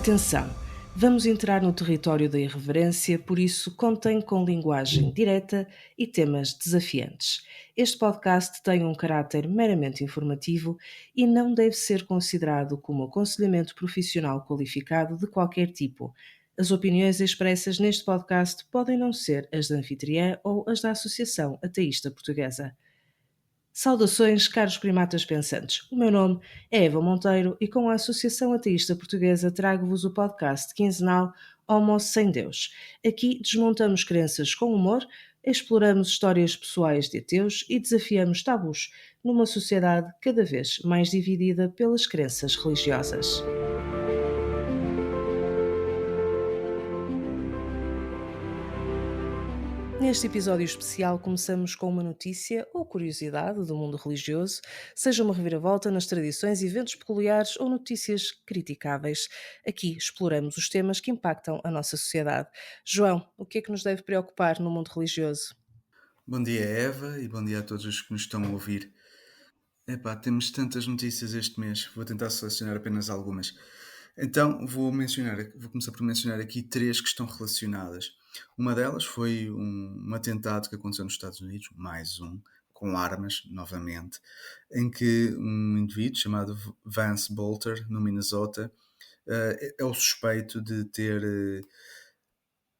Atenção, vamos entrar no território da irreverência, por isso contém com linguagem direta e temas desafiantes. Este podcast tem um caráter meramente informativo e não deve ser considerado como aconselhamento profissional qualificado de qualquer tipo. As opiniões expressas neste podcast podem não ser as da anfitriã ou as da Associação Ateísta Portuguesa. Saudações, caros primatas pensantes. O meu nome é Eva Monteiro e com a Associação Ateísta Portuguesa trago-vos o podcast quinzenal Homo Sem Deus. Aqui desmontamos crenças com humor, exploramos histórias pessoais de ateus e desafiamos tabus numa sociedade cada vez mais dividida pelas crenças religiosas. Neste episódio especial começamos com uma notícia ou curiosidade do mundo religioso, seja uma reviravolta nas tradições, eventos peculiares ou notícias criticáveis. Aqui exploramos os temas que impactam a nossa sociedade. João, o que é que nos deve preocupar no mundo religioso? Bom dia, Eva, e bom dia a todos os que nos estão a ouvir. Temos tantas notícias este mês, vou tentar selecionar apenas algumas. Então, vou começar por mencionar aqui três que estão relacionadas. Uma delas foi um atentado que aconteceu nos Estados Unidos, mais um, com armas, novamente, em que um indivíduo chamado Vance Bolter, no Minnesota, é o suspeito de ter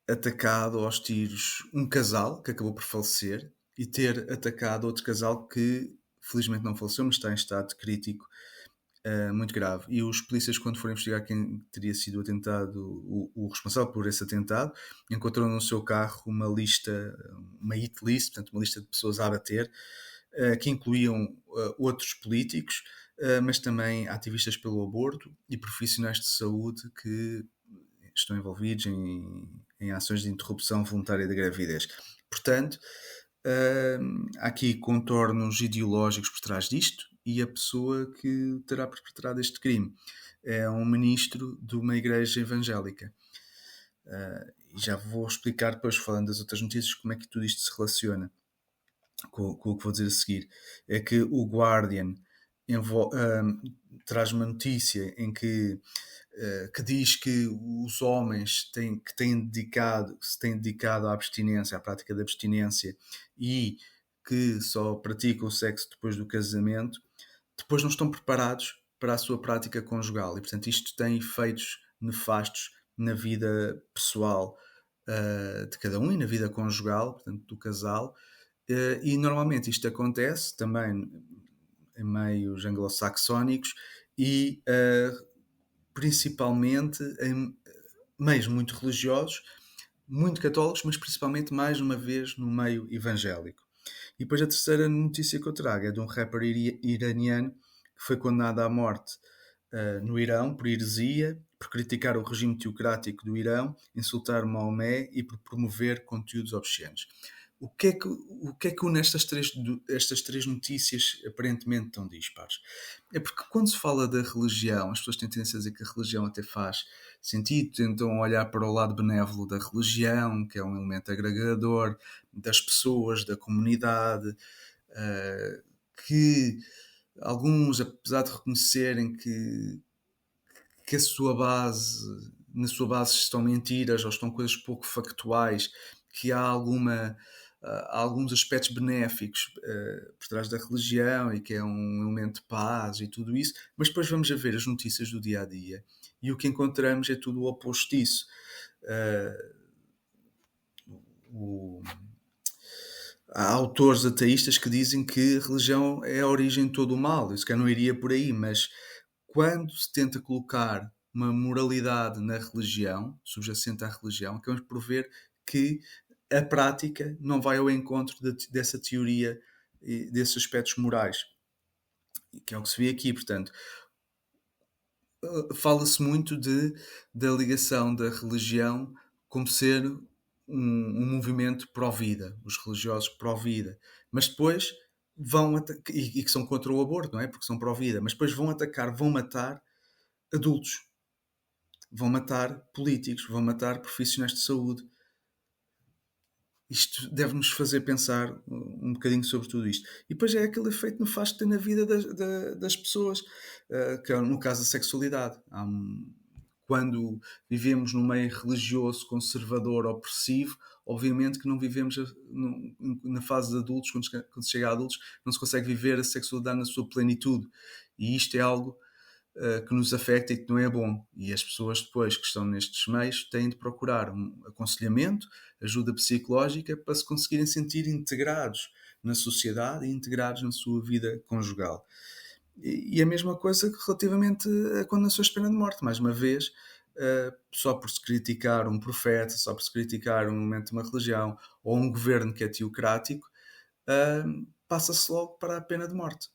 atacado aos tiros um casal que acabou por falecer e ter atacado outro casal que felizmente não faleceu, mas está em estado crítico muito grave. E os polícias, quando foram investigar quem teria sido o atentado, o responsável por esse atentado, encontraram no seu carro uma lista, uma hit list, portanto uma lista de pessoas a abater, que incluíam outros políticos, mas também ativistas pelo aborto e profissionais de saúde que estão envolvidos em ações de interrupção voluntária da gravidez. Portanto, há aqui contornos ideológicos por trás disto e a pessoa que terá perpetrado este crime é um ministro de uma igreja evangélica. E já vou explicar depois, falando das outras notícias, como é que tudo isto se relaciona com o que vou dizer a seguir. É que o Guardian traz uma notícia em que diz que os homens se têm dedicado à abstinência, à prática da abstinência, e que só praticam o sexo depois do casamento, depois não estão preparados para a sua prática conjugal. E, portanto, isto tem efeitos nefastos na vida pessoal de cada um e na vida conjugal, portanto, do casal. E normalmente isto acontece também em meios anglo-saxónicos e principalmente em meios muito religiosos, muito católicos, mas principalmente, mais uma vez, no meio evangélico. E depois a terceira notícia que eu trago é de um rapper iraniano que foi condenado à morte no Irão por heresia, por criticar o regime teocrático do Irão, insultar Maomé e por promover conteúdos obscenos. O que é que une estas três notícias aparentemente tão dispares? É porque quando se fala da religião, as pessoas têm tendência a dizer que a religião até faz sentido, tentam olhar para o lado benévolo da religião, que é um elemento agregador das pessoas, da comunidade, que alguns, apesar de reconhecerem que na sua base estão mentiras ou estão coisas pouco factuais, que há alguns aspectos benéficos por trás da religião e que é um elemento de paz e tudo isso, mas depois vamos a ver as notícias do dia a dia e o que encontramos é tudo o oposto disso. Há autores ateístas que dizem que a religião é a origem de todo o mal. Eu se calhar não iria por aí, mas quando se tenta colocar uma moralidade na religião, subjacente à religião, acabamos por ver que a prática não vai ao encontro dessa teoria e desses aspectos morais, que é o que se vê aqui. Portanto, fala-se muito da ligação da religião como ser um movimento pró-vida, os religiosos pró-vida, mas depois e que são contra o aborto, não é? Porque são pró-vida, mas depois vão matar adultos, vão matar políticos, vão matar profissionais de saúde. Isto deve-nos fazer pensar um bocadinho sobre tudo isto. E depois é aquele efeito nefasto que tem na vida das pessoas, que é no caso da sexualidade. quando vivemos num meio religioso, conservador, opressivo, obviamente que não vivemos na fase de adultos, quando se chega a adultos, não se consegue viver a sexualidade na sua plenitude. E isto é algo que nos afeta e que não é bom. E as pessoas depois que estão nestes meios têm de procurar um aconselhamento, ajuda psicológica para se conseguirem sentir integrados na sociedade e integrados na sua vida conjugal. E a mesma coisa relativamente a condenações de pena de morte. Mais uma vez, só por se criticar um profeta, só por se criticar um momento de uma religião ou um governo que é teocrático, passa-se logo para a pena de morte.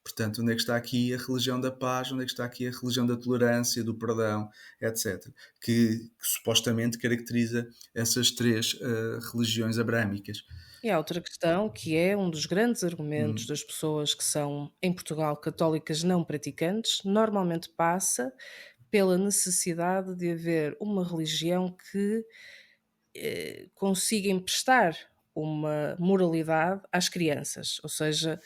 Portanto, onde é que está aqui a religião da paz, onde é que está aqui a religião da tolerância, do perdão, etc., que supostamente caracteriza essas três religiões abrâmicas. E há outra questão que é um dos grandes argumentos Hum, das pessoas que são, em Portugal, católicas não praticantes, normalmente passa pela necessidade de haver uma religião que consiga emprestar uma moralidade às crianças. Ou seja,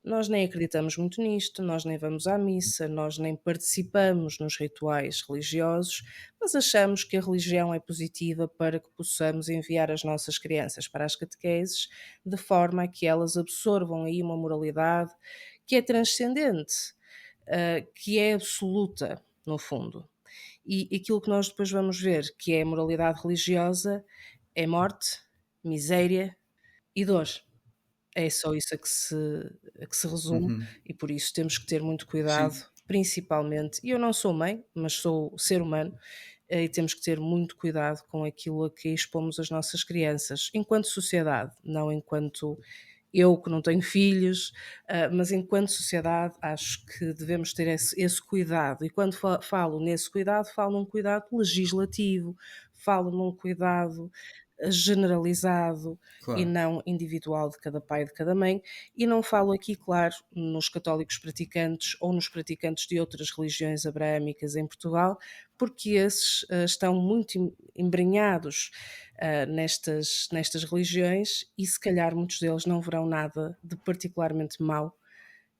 nós nem acreditamos muito nisto, nós nem vamos à missa, nós nem participamos nos rituais religiosos, mas achamos que a religião é positiva para que possamos enviar as nossas crianças para as catequeses, de forma a que elas absorvam aí uma moralidade que é transcendente, que é absoluta, no fundo. E aquilo que nós depois vamos ver que é a moralidade religiosa é morte, miséria e dor. É só isso a que se resume uhum. e por isso temos que ter muito cuidado, Sim, principalmente e eu não sou mãe, mas sou ser humano, e temos que ter muito cuidado com aquilo a que expomos as nossas crianças, enquanto sociedade, não enquanto eu que não tenho filhos, mas enquanto sociedade acho que devemos ter esse cuidado. E quando falo nesse cuidado, falo num cuidado legislativo, falo num cuidado generalizado e claro. não individual de cada pai e de cada mãe. E não falo aqui, claro, nos católicos praticantes ou nos praticantes de outras religiões abraâmicas em Portugal, porque esses estão muito embrenhados nestas religiões e se calhar muitos deles não verão nada de particularmente mau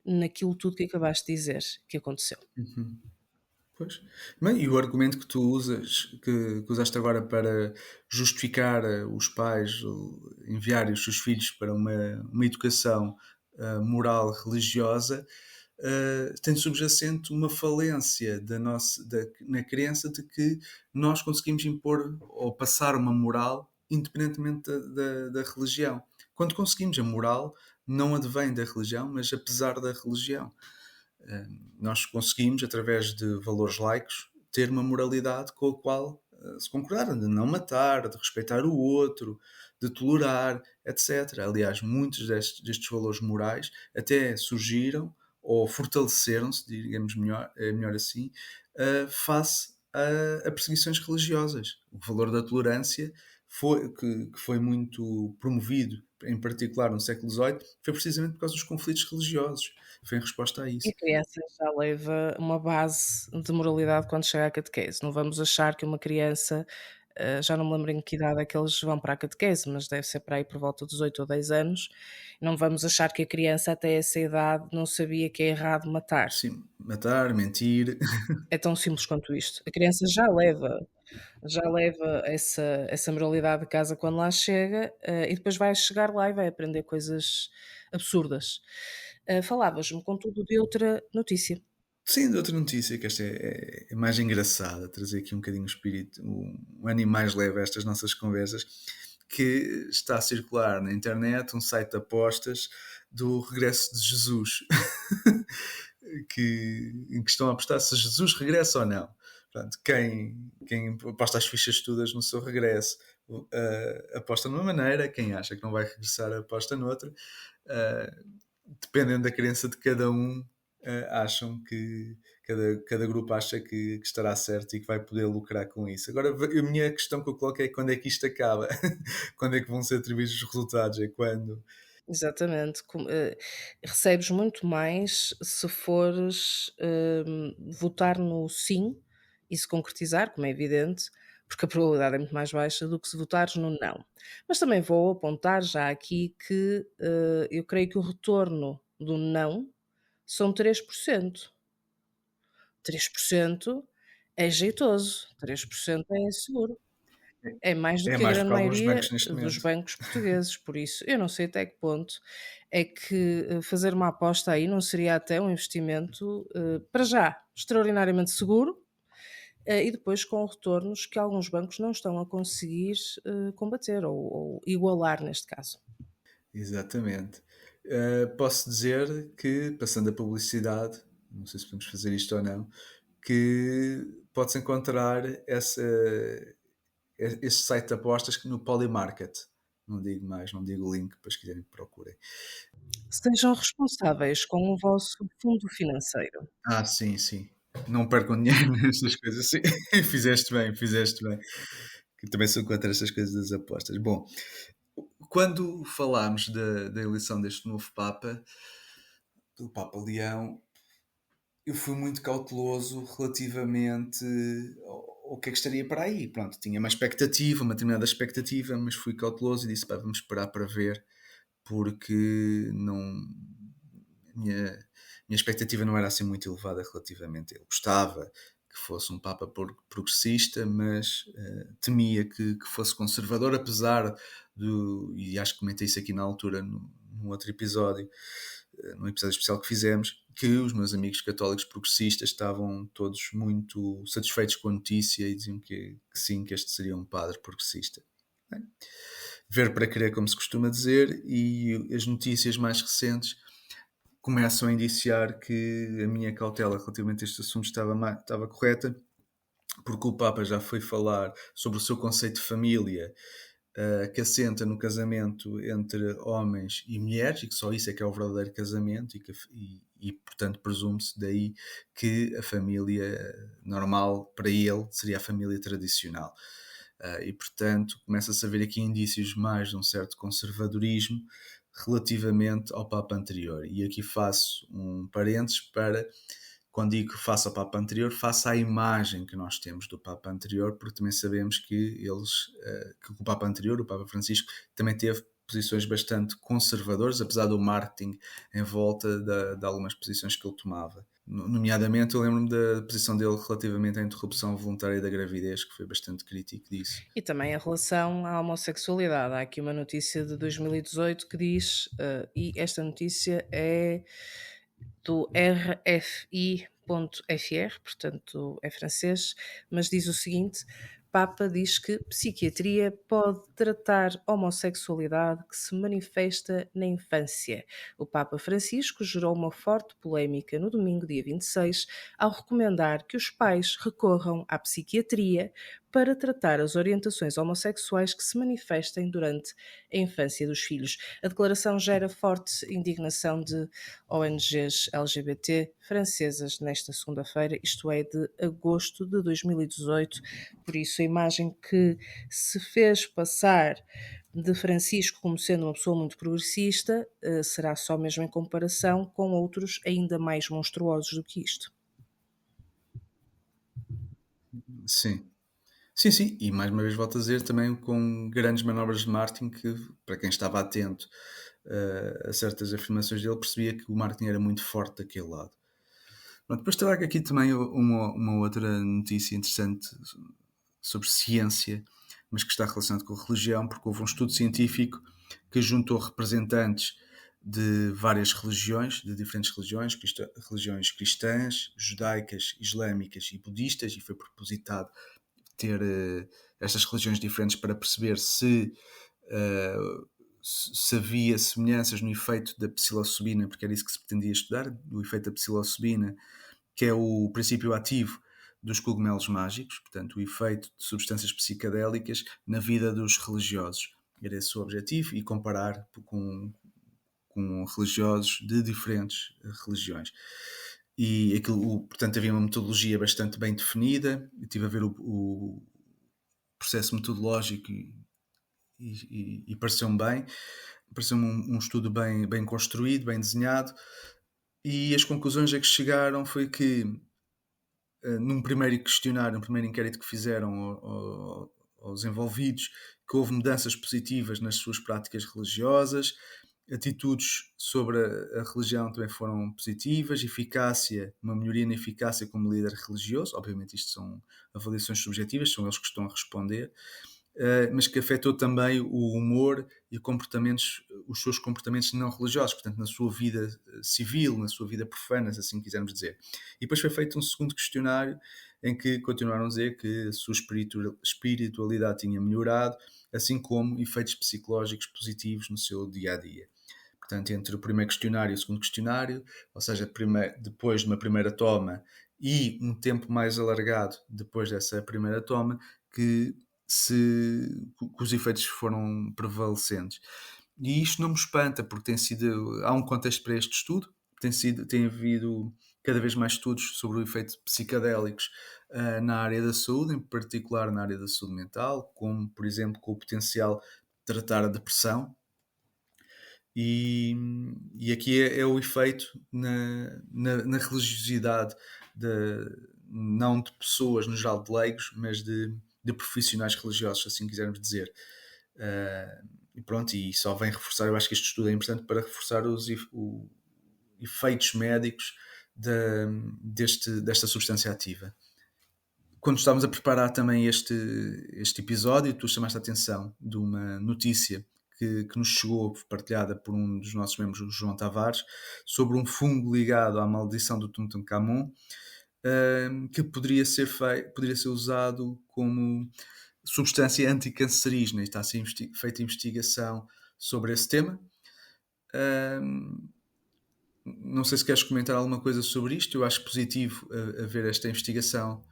naquilo tudo que acabaste de dizer que aconteceu. Uhum. Pois. Bem, e o argumento que tu usas, que usaste agora para justificar os pais enviarem os seus filhos para uma educação moral religiosa, tem subjacente uma falência na crença de que nós conseguimos impor ou passar uma moral independentemente da religião. Quando conseguimos a moral, não advém da religião, mas apesar da religião. Nós conseguimos, através de valores laicos, ter uma moralidade com a qual se concordar, de não matar, de respeitar o outro, de tolerar, etc. Aliás, muitos destes valores morais até surgiram ou fortaleceram-se, digamos melhor, melhor assim, face a perseguições religiosas. O valor da tolerância que foi muito promovido, em particular no século XVIII, foi precisamente por causa dos conflitos religiosos. Foi em resposta a E a isso. criança já leva uma base de moralidade quando chega à catequese. Não vamos achar que uma criança, já não me lembro em que idade é que eles vão para a catequese, mas deve ser para aí por volta dos 8 ou 10 anos. Não vamos achar que a criança até essa idade não sabia que é errado matar. Sim, matar, mentir. É tão simples quanto isto. A criança já leva essa moralidade de casa quando lá chega, e depois vai chegar lá e vai aprender coisas absurdas. Falavas-me contudo de outra notícia. Sim, de outra notícia, que esta é mais engraçada, trazer aqui um bocadinho o espírito, um ânimo mais leve a estas nossas conversas, que está a circular na internet um site de apostas do regresso de Jesus, em que estão a apostar se Jesus regressa ou não. Portanto, quem aposta as fichas todas no seu regresso aposta de uma maneira, quem acha que não vai regressar aposta noutra. Uh, Dependendo da crença de cada um, acham que cada grupo acha que estará certo e que vai poder lucrar com isso. Agora, a minha questão que eu coloco é quando é que isto acaba? Quando é que vão ser atribuídos os resultados? É quando? Exatamente, recebes muito mais se fores, votar no sim e se concretizar, como é evidente, porque a probabilidade é muito mais baixa do que se votares no não. Mas também vou apontar já aqui que, eu creio que o retorno do não são 3%. 3% É jeitoso, 3% é seguro. É mais do É que a mais do grande que alguns bancos maioria neste dos momento. bancos portugueses, por isso eu não sei até que ponto é que, fazer uma aposta aí não seria até um investimento, para já, extraordinariamente seguro, e depois com retornos que alguns bancos não estão a conseguir, combater ou igualar neste caso. Exatamente. Posso dizer que, passando a publicidade, não sei se podemos fazer isto ou não, que podes encontrar esse site de apostas no Polymarket. Não digo mais, não digo o link para se quiserem que procurem. Sejam responsáveis com o vosso fundo financeiro. Sim, sim. Não percam dinheiro nestas coisas. Sim. Fizeste bem, fizeste bem. Que também sou contra estas coisas das apostas. Bom, quando falámos da eleição deste novo Papa, do Papa Leão, eu fui muito cauteloso relativamente ao que é que estaria para aí. Pronto, tinha uma expectativa, uma determinada expectativa, mas fui cauteloso e disse, pá, vamos esperar para ver, porque não... Minha expectativa não era assim muito elevada relativamente a ele. Gostava que fosse um Papa progressista, mas temia que fosse conservador, apesar do... E acho que comentei isso aqui na altura, num outro episódio, num episódio especial que fizemos, que os meus amigos católicos progressistas estavam todos muito satisfeitos com a notícia e diziam que sim, que este seria um padre progressista. Bem, ver para crer, como se costuma dizer, e as notícias mais recentes começam a indiciar que a minha cautela relativamente a este assunto estava correta, porque o Papa já foi falar sobre o seu conceito de família, que assenta no casamento entre homens e mulheres, e que só isso é que é o verdadeiro casamento, portanto presume-se daí que a família normal para ele seria a família tradicional. E portanto começa-se a ver aqui indícios mais de um certo conservadorismo relativamente ao Papa anterior. E aqui faço um parênteses para, quando digo que faça ao Papa anterior, faça a imagem que nós temos do Papa anterior, porque também sabemos que o Papa anterior, o Papa Francisco, também teve posições bastante conservadoras, apesar do marketing em volta de algumas posições que ele tomava. Nomeadamente, eu lembro-me da posição dele relativamente à interrupção voluntária da gravidez, que foi bastante crítico disso. E também em relação à homossexualidade. Há aqui uma notícia de 2018 que diz, e esta notícia é do RFI.fr, portanto é francês, mas diz o seguinte: Papa diz que psiquiatria pode tratar homossexualidade que se manifesta na infância. O Papa Francisco gerou uma forte polémica no domingo, dia 26, ao recomendar que os pais recorram à psiquiatria para tratar as orientações homossexuais que se manifestem durante a infância dos filhos. A declaração gera forte indignação de ONGs LGBT francesas nesta segunda-feira, isto é, de agosto de 2018. Por isso, a imagem que se fez passar de Francisco como sendo uma pessoa muito progressista será só mesmo em comparação com outros ainda mais monstruosos do que isto. Sim. Sim, sim, e mais uma vez volto a dizer também com grandes manobras de marketing que, para quem estava atento a certas afirmações dele, percebia que o marketing era muito forte daquele lado. Pronto, depois trago aqui também uma outra notícia interessante sobre ciência, mas que está relacionado com a religião, porque houve um estudo científico que juntou representantes de várias religiões, de diferentes religiões, religiões cristãs, judaicas, islâmicas e budistas, e foi propositado ter estas religiões diferentes para perceber se havia semelhanças no efeito da psilocibina, porque era isso que se pretendia estudar, o efeito da psilocibina, que é o princípio ativo dos cogumelos mágicos, portanto, o efeito de substâncias psicadélicas na vida dos religiosos. Era esse o objetivo, e comparar com religiosos de diferentes religiões. E portanto, havia uma metodologia bastante bem definida. Eu estive a ver o processo metodológico e pareceu-me bem. Pareceu-me um estudo bem construído, bem desenhado. E as conclusões a que chegaram foi que, num primeiro questionário, num primeiro inquérito que fizeram aos envolvidos, que houve mudanças positivas nas suas práticas religiosas, atitudes sobre a religião também foram positivas, eficácia, uma melhoria na eficácia como líder religioso, obviamente isto são avaliações subjetivas, são eles que estão a responder, mas que afetou também o humor e os seus comportamentos não religiosos, portanto, na sua vida civil, na sua vida profana, se assim quisermos dizer. E depois foi feito um segundo questionário em que continuaram a dizer que a sua espiritualidade tinha melhorado, assim como efeitos psicológicos positivos no seu dia a dia. Portanto, entre o primeiro questionário e o segundo questionário, ou seja, depois de uma primeira toma e um tempo mais alargado depois dessa primeira toma, que que os efeitos foram prevalecentes. E isto não me espanta, porque há um contexto para este estudo, tem havido cada vez mais estudos sobre o efeito psicadélicos na área da saúde, em particular na área da saúde mental, como, por exemplo, com o potencial de tratar a depressão. E, e aqui é o efeito na religiosidade, não de pessoas, no geral, de leigos, mas de profissionais religiosos, se assim quisermos dizer. E pronto, e só vem reforçar, eu acho que este estudo é importante para reforçar os efeitos médicos desta substância ativa. Quando estávamos a preparar também este episódio, tu chamaste a atenção de uma notícia que nos chegou, partilhada por um dos nossos membros, o João Tavares, sobre um fungo ligado à maldição do Tutankhamon, que poderia ser usado como substância anticancerígena, e está a ser feita investigação sobre esse tema. Não sei se queres comentar alguma coisa sobre isto. Eu acho positivo haver esta investigação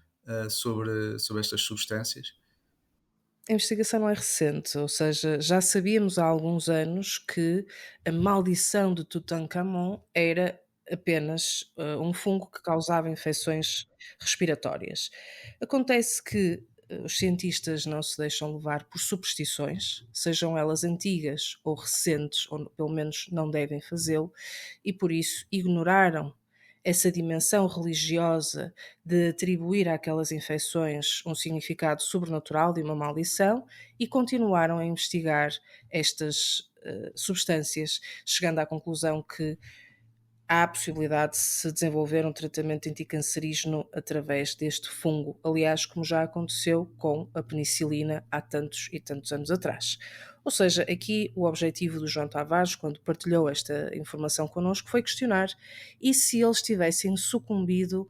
sobre estas substâncias. A investigação não é recente, ou seja, já sabíamos há alguns anos que a maldição de Tutankhamon era apenas um fungo que causava infecções respiratórias. Acontece que os cientistas não se deixam levar por superstições, sejam elas antigas ou recentes, ou pelo menos não devem fazê-lo, e por isso ignoraram essa dimensão religiosa de atribuir àquelas infecções um significado sobrenatural de uma maldição e continuaram a investigar estas substâncias, chegando à conclusão que há a possibilidade de se desenvolver um tratamento anticancerígeno através deste fungo, aliás, como já aconteceu com a penicilina há tantos e tantos anos atrás. Ou seja, aqui o objetivo do João Tavares, quando partilhou esta informação connosco, foi questionar e se eles tivessem sucumbido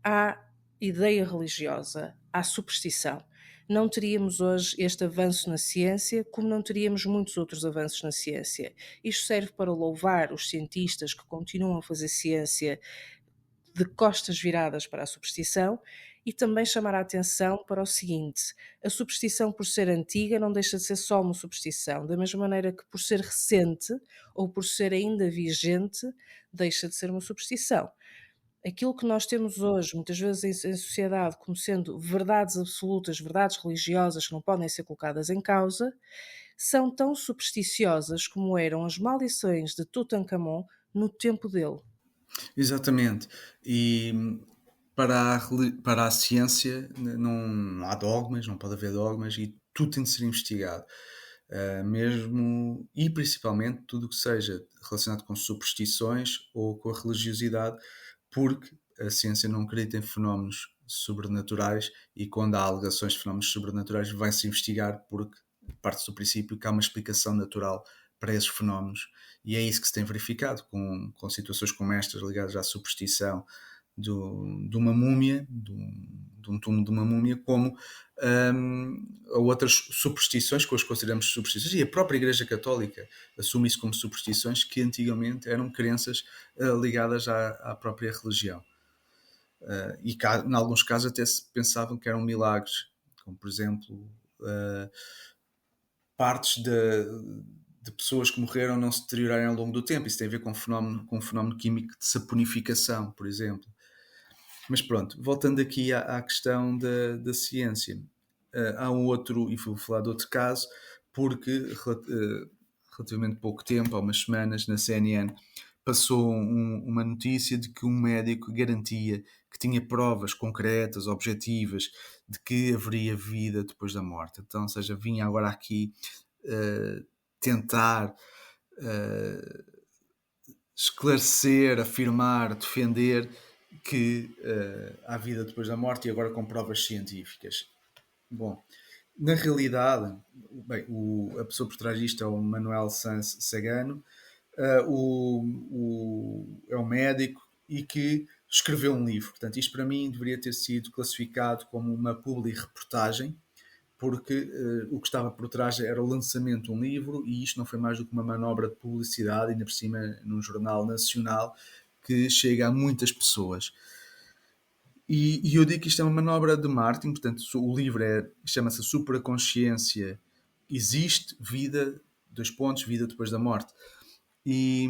à ideia religiosa, à superstição. Não teríamos hoje este avanço na ciência, como não teríamos muitos outros avanços na ciência. Isto serve para louvar os cientistas que continuam a fazer ciência de costas viradas para a superstição e também chamar a atenção para o seguinte: a superstição, por ser antiga, não deixa de ser só uma superstição, da mesma maneira que, por ser recente ou por ser ainda vigente, deixa de ser uma superstição. Aquilo que nós temos hoje, muitas vezes em sociedade, como sendo verdades absolutas, verdades religiosas que não podem ser colocadas em causa, são tão supersticiosas como eram as maldições de Tutankhamon no tempo dele. Exatamente. E para a ciência não há dogmas, não pode haver dogmas e tudo tem de ser investigado. Mesmo e principalmente tudo o que seja relacionado com superstições ou com a religiosidade, porque a ciência não acredita em fenómenos sobrenaturais e quando há alegações de fenómenos sobrenaturais vai-se investigar porque parte do princípio que há uma explicação natural para esses fenómenos e é isso que se tem verificado com situações como estas ligadas à superstição de uma múmia, de um túmulo de uma múmia, como a outras superstições que hoje consideramos superstições, e a própria Igreja Católica assume isso como superstições que antigamente eram crenças ligadas à própria religião. E em alguns casos até se pensavam que eram milagres, como por exemplo partes de pessoas que morreram não se deteriorarem ao longo do tempo. Isso tem a ver com um fenómeno químico de saponificação, por exemplo. Mas pronto, voltando aqui à questão da ciência, há um outro, e vou falar de outro caso, porque relativamente pouco tempo, há umas semanas, na CNN, passou uma notícia de que um médico garantia que tinha provas concretas, objetivas, de que haveria vida depois da morte. Então, ou seja, vinha agora aqui tentar esclarecer, afirmar, defender que há vida depois da morte, e agora com provas científicas. Bom, na realidade, bem, a pessoa por trás disto é o Manuel Sanz Sagano, é um médico e que escreveu um livro. Portanto, isto para mim deveria ter sido classificado como uma publi-reportagem, porque o que estava por trás era o lançamento de um livro, e isto não foi mais do que uma manobra de publicidade, ainda por cima num jornal nacional que chega a muitas pessoas. E eu digo que isto é uma manobra de marketing. Portanto, o livro chama-se Supraconsciência, existe vida, dois pontos, vida depois da morte. E,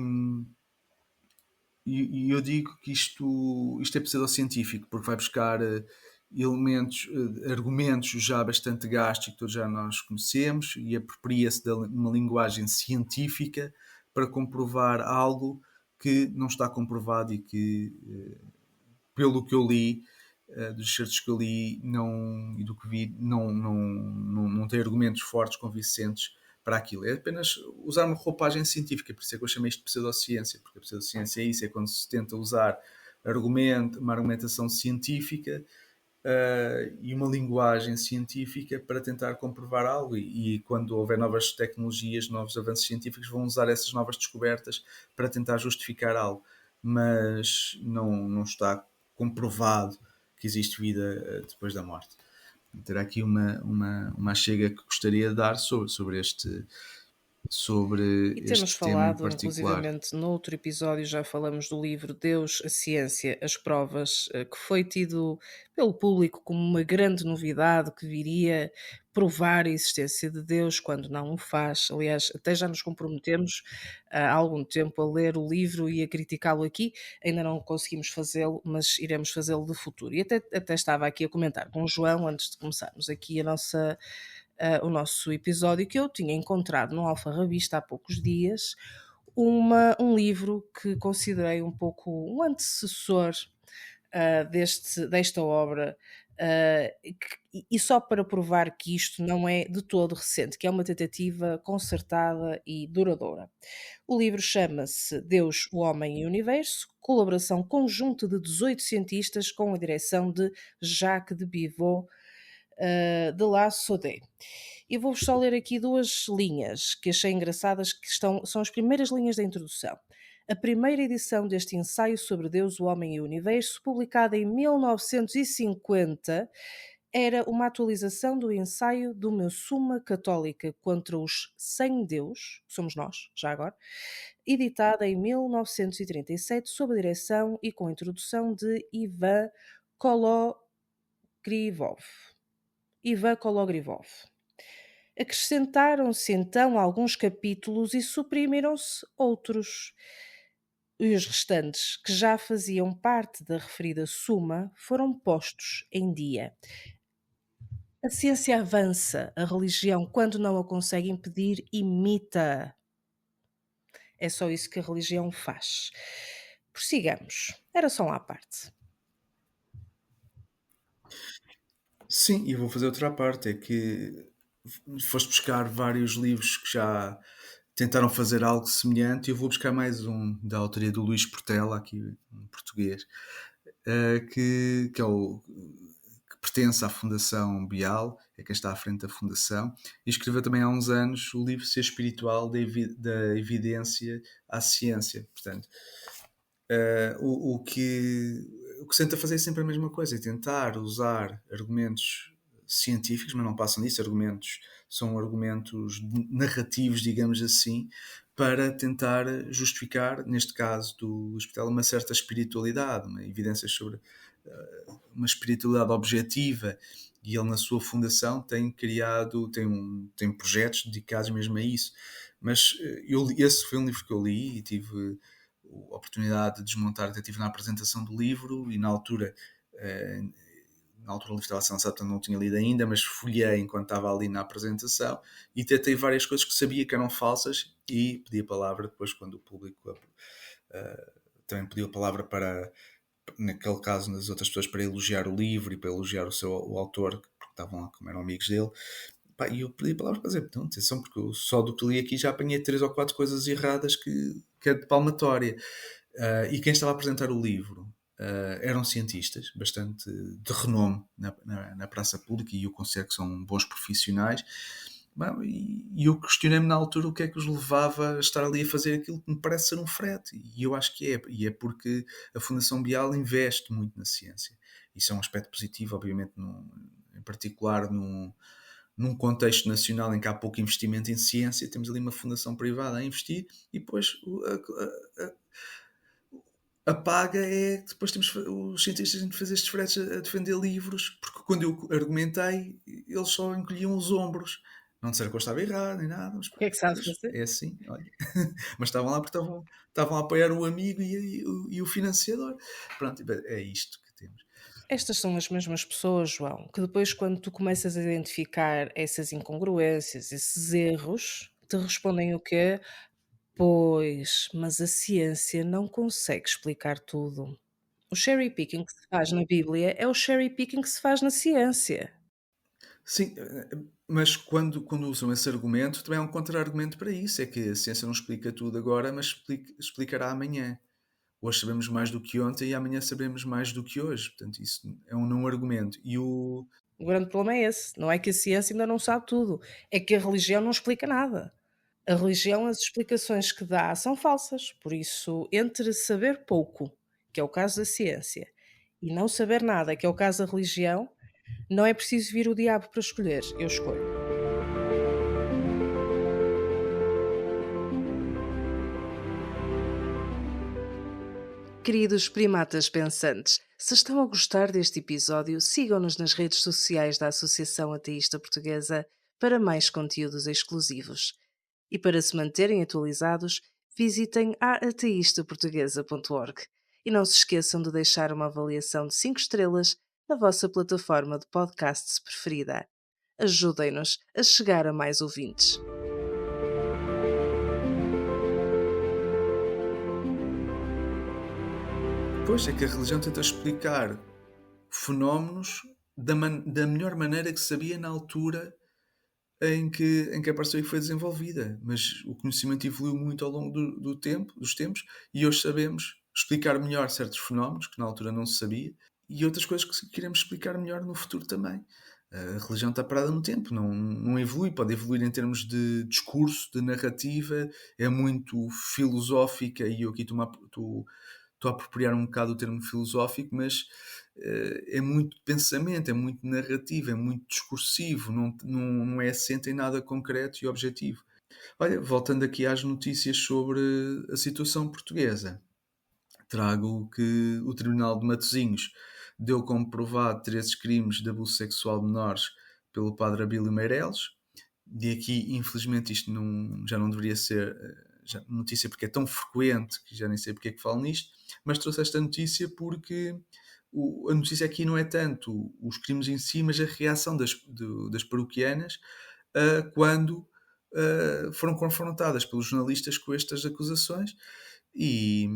e eu digo que isto é pseudocientífico, porque vai buscar elementos, argumentos já bastante gastos que todos já nós conhecemos, e apropria-se de uma linguagem científica para comprovar algo que não está comprovado e que, pelo que eu li, dos excertos que eu li e do que vi, não tem argumentos fortes, convincentes para aquilo. É apenas usar uma roupagem científica, por isso é que eu chamei isto de pseudociência, porque a pseudociência é isso, é quando se tenta usar uma argumentação científica e uma linguagem científica para tentar comprovar algo, e quando houver novas tecnologias, novos avanços científicos, vão usar essas novas descobertas para tentar justificar algo, mas não está comprovado que existe vida depois da morte. Terá aqui uma chega que gostaria de dar sobre E temos este tema em falado, particular. inclusivamente noutro episódio, já falamos do livro Deus, a Ciência, as Provas, que foi tido pelo público como uma grande novidade que viria provar a existência de Deus quando não o faz. Aliás, até já nos comprometemos há algum tempo a ler o livro e a criticá-lo aqui. Ainda não conseguimos fazê-lo, mas iremos fazê-lo de futuro. E até estava aqui a comentar com o João, antes de começarmos aqui o nosso episódio, que eu tinha encontrado no Alfarrabista há poucos dias um livro que considerei um pouco um antecessor desta obra, e só para provar que isto não é de todo recente, que é uma tentativa concertada e duradoura. O livro chama-se Deus, o Homem e o Universo, colaboração conjunta de 18 cientistas com a direção de Jacques de Bivot de La Sodé. Eu vou só ler aqui duas linhas que achei engraçadas, que são as primeiras linhas da introdução. A primeira edição deste ensaio sobre Deus, o Homem e o Universo, publicada em 1950, era uma atualização do ensaio do meu Suma Católica contra os Sem Deus, somos nós, já agora, editada em 1937, sob a direção e com a introdução de Ivan Kologrivov. Acrescentaram-se então alguns capítulos e suprimiram-se outros. E os restantes, que já faziam parte da referida suma, foram postos em dia. A ciência avança, a religião, quando não a consegue impedir, imita. É só isso que a religião faz. Prossigamos. Era só uma parte. Sim, e vou fazer outra parte, é que foste buscar vários livros que já tentaram fazer algo semelhante, e eu vou buscar mais um da autoria do Luís Portela, aqui em português, que é que pertence à Fundação Bial, é quem está à frente da Fundação, e escreveu também há uns anos o livro Ser Espiritual da Evidência à Ciência. Portanto, o que se tenta fazer é sempre a mesma coisa, é tentar usar argumentos científicos, mas não passam disso. São argumentos narrativos, digamos assim, para tentar justificar, neste caso do hospital, uma certa espiritualidade, uma evidência sobre uma espiritualidade objetiva. E ele, na sua fundação, tem projetos dedicados mesmo a isso. Mas esse foi um livro que eu li e tive a oportunidade de desmontar, até estive na apresentação do livro, e na altura o livro estava a ser lançado, portanto não tinha lido ainda, mas folhei enquanto estava ali na apresentação, e tentei várias coisas que sabia que eram falsas, e pedi a palavra depois quando o público também pediu a palavra para, naquele caso, nas outras pessoas, para elogiar o livro e para elogiar o autor, porque estavam lá como eram amigos dele. Pá, e eu pedi a palavra para dizer, então, atenção, porque eu só do que li aqui já apanhei 3 ou 4 coisas erradas que é de palmatória. E quem estava a apresentar o livro eram cientistas, bastante de renome na praça pública, e eu considero que são bons profissionais. Bom, e eu questionei-me na altura o que é que os levava a estar ali a fazer aquilo que me parece ser um frete. E eu acho que é. E é porque a Fundação Bial investe muito na ciência. Isso é um aspecto positivo, obviamente, em particular num contexto nacional em que há pouco investimento em ciência. Temos ali uma fundação privada a investir e depois a paga é que depois temos os cientistas têm de fazer estes fretes a defender livros, porque quando eu argumentei, eles só encolhiam os ombros. Não disseram que eu estava errado nem nada, mas O que é pronto, que sabe pois, fazer? é assim, olha. Mas estavam lá porque estavam a apoiar o amigo e o financiador. Pronto, é isto que temos. Estas são as mesmas pessoas, João, que depois, quando tu começas a identificar essas incongruências, esses erros, te respondem o quê? Pois, mas a ciência não consegue explicar tudo. O cherry picking que se faz na Bíblia é o cherry picking que se faz na ciência. Sim, mas quando usam esse argumento, também há um contra-argumento para isso, é que a ciência não explica tudo agora, mas explicará amanhã. Hoje sabemos mais do que ontem e amanhã sabemos mais do que hoje. Portanto, isso é um não argumento. O grande problema é esse, não é que a ciência ainda não sabe tudo, é que a religião não explica nada. A religião, as explicações que dá são falsas, por isso, entre saber pouco, que é o caso da ciência, e não saber nada, que é o caso da religião, não é preciso vir o diabo para escolher, eu escolho. Queridos primatas pensantes, se estão a gostar deste episódio, sigam-nos nas redes sociais da Associação Ateísta Portuguesa para mais conteúdos exclusivos. E para se manterem atualizados, visitem aateistaportuguesa.org. E não se esqueçam de deixar uma avaliação de 5 estrelas na vossa plataforma de podcasts preferida. Ajudem-nos a chegar a mais ouvintes. Pois é que a religião tenta explicar fenómenos da melhor maneira que sabia na altura em que apareceu e foi desenvolvida. Mas o conhecimento evoluiu muito ao longo dos tempos, e hoje sabemos explicar melhor certos fenómenos que na altura não se sabia, e outras coisas que queremos explicar melhor no futuro também. A religião está parada no tempo, não evolui, pode evoluir em termos de discurso, de narrativa, é muito filosófica, e eu aqui estou a apropriar um bocado o termo filosófico, mas é muito pensamento, é muito narrativo, é muito discursivo, não é assente em nada concreto e objetivo. Olha, voltando aqui às notícias sobre a situação portuguesa, trago que o Tribunal de Matosinhos deu como provado 13 crimes de abuso sexual de menores pelo padre Abílio Meireles. De aqui, infelizmente, isto já não deveria ser notícia, porque é tão frequente que já nem sei porque é que falo nisto, mas trouxe esta notícia porque a notícia aqui não é tanto os crimes em si, mas a reação das paroquianas quando foram confrontadas pelos jornalistas com estas acusações, e,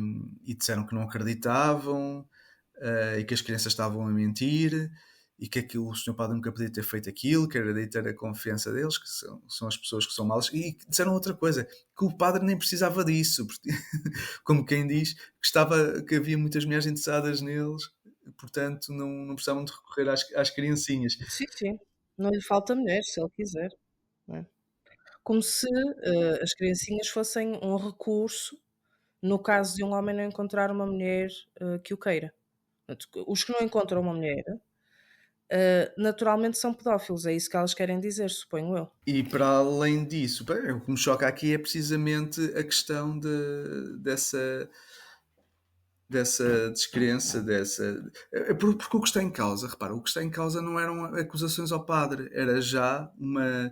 e disseram que não acreditavam, e que as crianças estavam a mentir, e que o Sr. Padre nunca podia ter feito aquilo, que era de ter a confiança deles, que são as pessoas que são malas, e disseram outra coisa, que o padre nem precisava disso, porque, como quem diz, que havia muitas mulheres interessadas neles, portanto não precisavam de recorrer às criancinhas. Sim, sim. Não lhe falta mulher, se ele quiser. Não é? Como se as criancinhas fossem um recurso no caso de um homem não encontrar uma mulher que o queira. Portanto, os que não encontram uma mulher, naturalmente são pedófilos, é isso que elas querem dizer, suponho eu. E para além disso, o que me choca aqui é precisamente a questão dessa descrença, porque o que está em causa, repara, o que está em causa não eram acusações ao padre, era já um-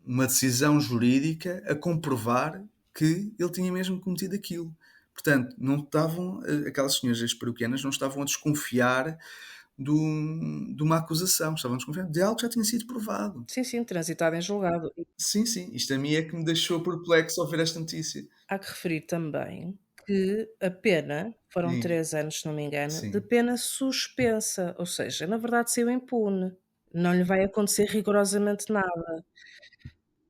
uma decisão jurídica a comprovar que ele tinha mesmo cometido aquilo. Portanto, não estavam, aquelas senhoras paroquianas não estavam a desconfiar de uma acusação, estavam a desconfiar de algo que já tinha sido provado. Sim, sim, transitado em julgado. E Sim, sim, isto a mim é que me deixou perplexo ao ver esta notícia. há que referir também que a pena, foram Sim, 3 anos, se não me engano, de sim. pena suspensa, ou seja, na verdade saiu impune. Não lhe vai acontecer rigorosamente nada.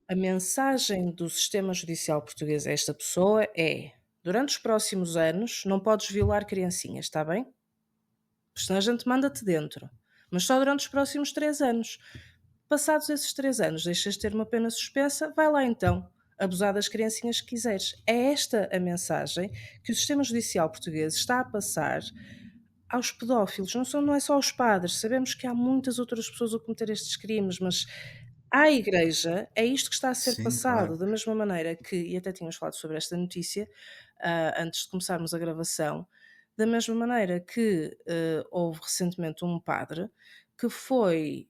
A mensagem do sistema judicial português a esta pessoa é: durante os próximos anos não podes violar criancinhas, está bem? Porque senão a gente manda-te dentro, mas só durante os próximos 3 anos. Passados esses 3 anos, deixas de ter uma pena suspensa, vai lá então, abusar das criancinhas que quiseres. É esta a mensagem que o sistema judicial português está a passar aos pedófilos. Não é só aos padres, sabemos que há muitas outras pessoas a cometer estes crimes, mas à igreja é isto que está a ser Sim, passado, claro. da mesma maneira que, e até tínhamos falado sobre esta notícia, antes de começarmos a gravação, da mesma maneira que houve recentemente um padre que foi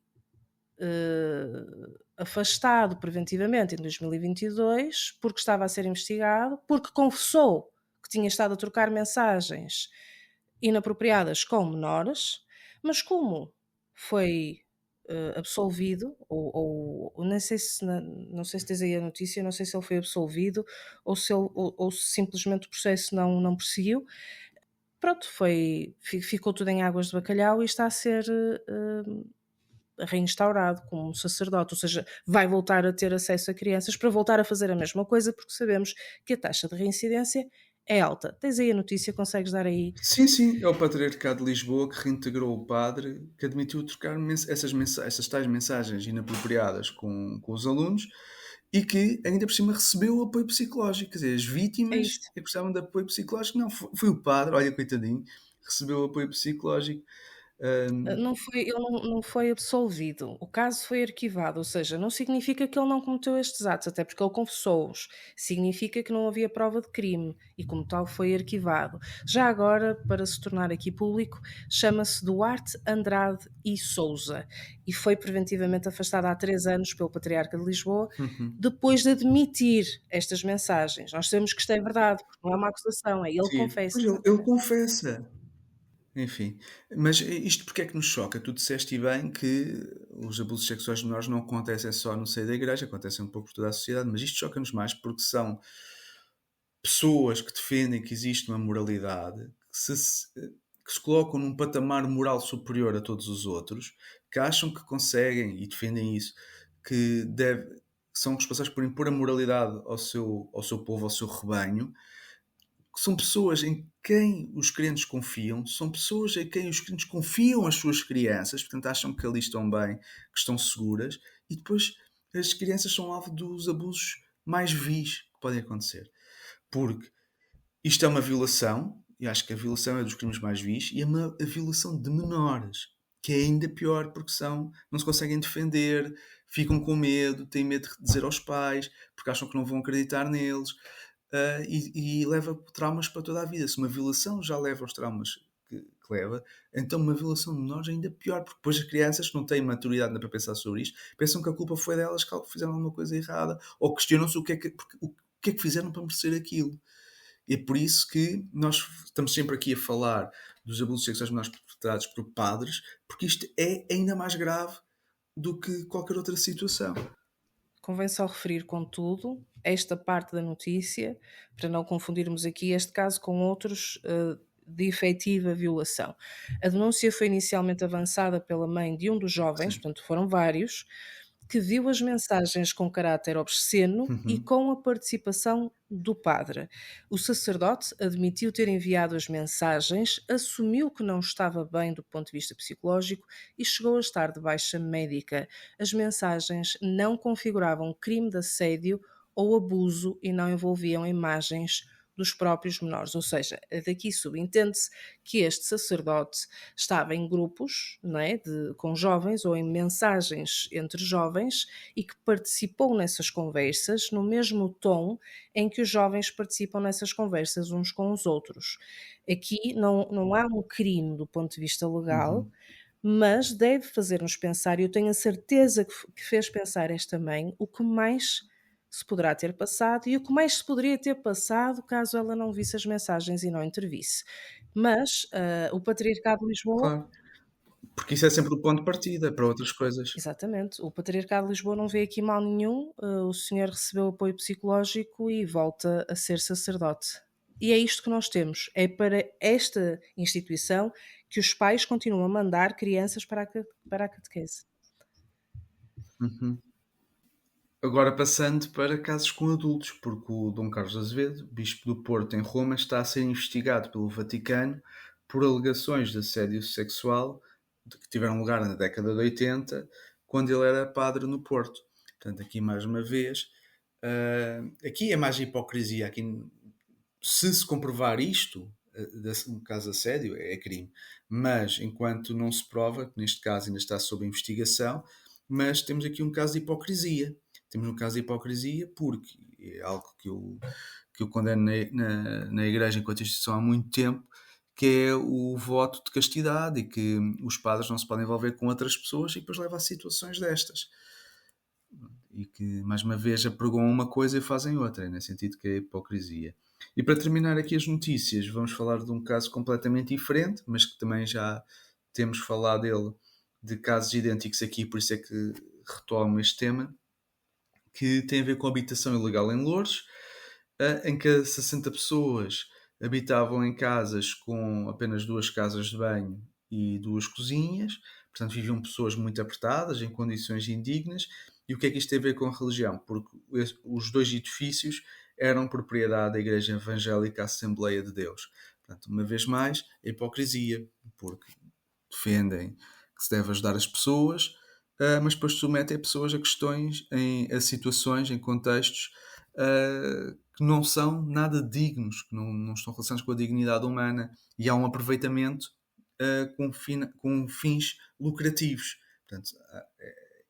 afastado preventivamente em 2022 porque estava a ser investigado, porque confessou que tinha estado a trocar mensagens inapropriadas com menores, mas como foi absolvido, ou nem sei se, não sei se tens aí a notícia, não sei se ele foi absolvido ou se, ou se simplesmente o processo não prosseguiu. Pronto, ficou tudo em águas de bacalhau e está a ser reinstaurado como um sacerdote, ou seja, vai voltar a ter acesso a crianças para voltar a fazer a mesma coisa, porque sabemos que a taxa de reincidência é alta. Tens aí a notícia, consegues dar aí? Sim, sim, é o Patriarcado de Lisboa que reintegrou o padre que admitiu trocar essas tais mensagens inapropriadas com os alunos e que ainda por cima recebeu o apoio psicológico. Quer dizer, as É vítimas isto. é que precisavam de apoio psicológico. Não, foi o padre, olha, coitadinho, recebeu o apoio psicológico. Hum, Ele não foi absolvido, o caso foi arquivado, ou seja, não significa que ele não cometeu estes atos, até porque ele confessou-os, significa que não havia prova de crime e como tal foi arquivado. Já agora, para se tornar aqui público, chama-se Duarte Andrade e Sousa e foi preventivamente afastado há 3 anos pelo Patriarca de Lisboa, uhum. depois de admitir estas mensagens. Nós sabemos que isto é verdade, porque não é uma acusação, é ele que Sim, confessa, pois ele exatamente. confessa. Enfim, mas isto porque é que nos choca? Tu disseste e bem que os abusos sexuais de menores não acontecem só no seio da igreja, acontecem um pouco por toda a sociedade, mas isto choca-nos mais porque são pessoas que defendem que existe uma moralidade, que se colocam num patamar moral superior a todos os outros, que acham que conseguem, e defendem isso, que são responsáveis por impor a moralidade ao seu povo, ao seu rebanho, que são pessoas em quem os crentes confiam, são pessoas em quem os crentes confiam as suas crianças, portanto acham que ali estão bem, que estão seguras, e depois as crianças são alvo dos abusos mais vis que podem acontecer. Porque isto é uma violação, e acho que a violação é dos crimes mais vis, e é a violação de menores, que é ainda pior porque não se conseguem defender, ficam com medo, têm medo de dizer aos pais, porque acham que não vão acreditar neles, e leva traumas para toda a vida. Se uma violação já leva aos traumas que leva, então uma violação de menores é ainda pior, porque depois as crianças que não têm maturidade ainda para pensar sobre isto, pensam que a culpa foi delas, que fizeram alguma coisa errada, ou questionam-se o que é que fizeram para merecer aquilo. E é por isso que nós estamos sempre aqui a falar dos abusos sexuais menores perpetrados por padres, porque isto é ainda mais grave do que qualquer outra situação. Convém só referir, contudo, esta parte da notícia, para não confundirmos aqui este caso com outros de efetiva violação. A denúncia foi inicialmente avançada pela mãe de um dos jovens, Sim. portanto foram vários, que viu as mensagens com caráter obsceno e Uhum. com a participação do padre. O sacerdote admitiu ter enviado as mensagens, assumiu que não estava bem do ponto de vista psicológico e chegou a estar de baixa médica. As mensagens não configuravam crime de assédio ou abuso e não envolviam imagens dos próprios menores, ou seja, daqui subentende-se que este sacerdote estava em grupos, não é, com jovens ou em mensagens entre jovens e que participou nessas conversas no mesmo tom em que os jovens participam nessas conversas uns com os outros. Aqui não há um crime do ponto de vista legal, Uhum. mas deve fazer-nos pensar, e eu tenho a certeza que fez pensar esta mãe, o que mais se poderá ter passado e o que mais se poderia ter passado caso ela não visse as mensagens e não intervisse. Mas o Patriarcado de Lisboa. Claro. Porque isso é sempre o ponto de partida para outras coisas. Exatamente. O Patriarcado de Lisboa não vê aqui mal nenhum, o senhor recebeu apoio psicológico e volta a ser sacerdote. E é isto que nós temos. É para esta instituição que os pais continuam a mandar crianças para a catequese. Uhum. Agora passando para casos com adultos, porque o Dom Carlos Azevedo, bispo do Porto em Roma, está a ser investigado pelo Vaticano por alegações de assédio sexual que tiveram lugar na década de 80, quando ele era padre no Porto. Portanto, aqui mais uma vez, aqui é mais hipocrisia. Aqui, se comprovar isto, no caso de assédio, é crime. Mas enquanto não se prova, que neste caso ainda está sob investigação, mas temos aqui um caso de hipocrisia. Temos um caso de hipocrisia porque é algo que eu condeno na Igreja enquanto instituição há muito tempo, que é o voto de castidade e que os padres não se podem envolver com outras pessoas e depois leva a situações destas. E que, mais uma vez, apregam uma coisa e fazem outra, é nesse sentido que é a hipocrisia. E para terminar aqui as notícias, vamos falar de um caso completamente diferente, mas que também já temos falado dele, de casos idênticos aqui, por isso é que retomo este tema, que tem a ver com a habitação ilegal em Loures, em que 60 pessoas habitavam em casas com apenas 2 casas de banho e 2 cozinhas, portanto viviam pessoas muito apertadas, em condições indignas. E o que é que isto tem a ver com a religião? Porque os 2 edifícios eram propriedade da Igreja Evangélica Assembleia de Deus. Portanto, uma vez mais, a hipocrisia, porque defendem que se deve ajudar as pessoas, mas depois submetem a pessoas a questões, a situações, em contextos que não são nada dignos, que não estão relacionados com a dignidade humana, e há um aproveitamento com fins lucrativos. Portanto,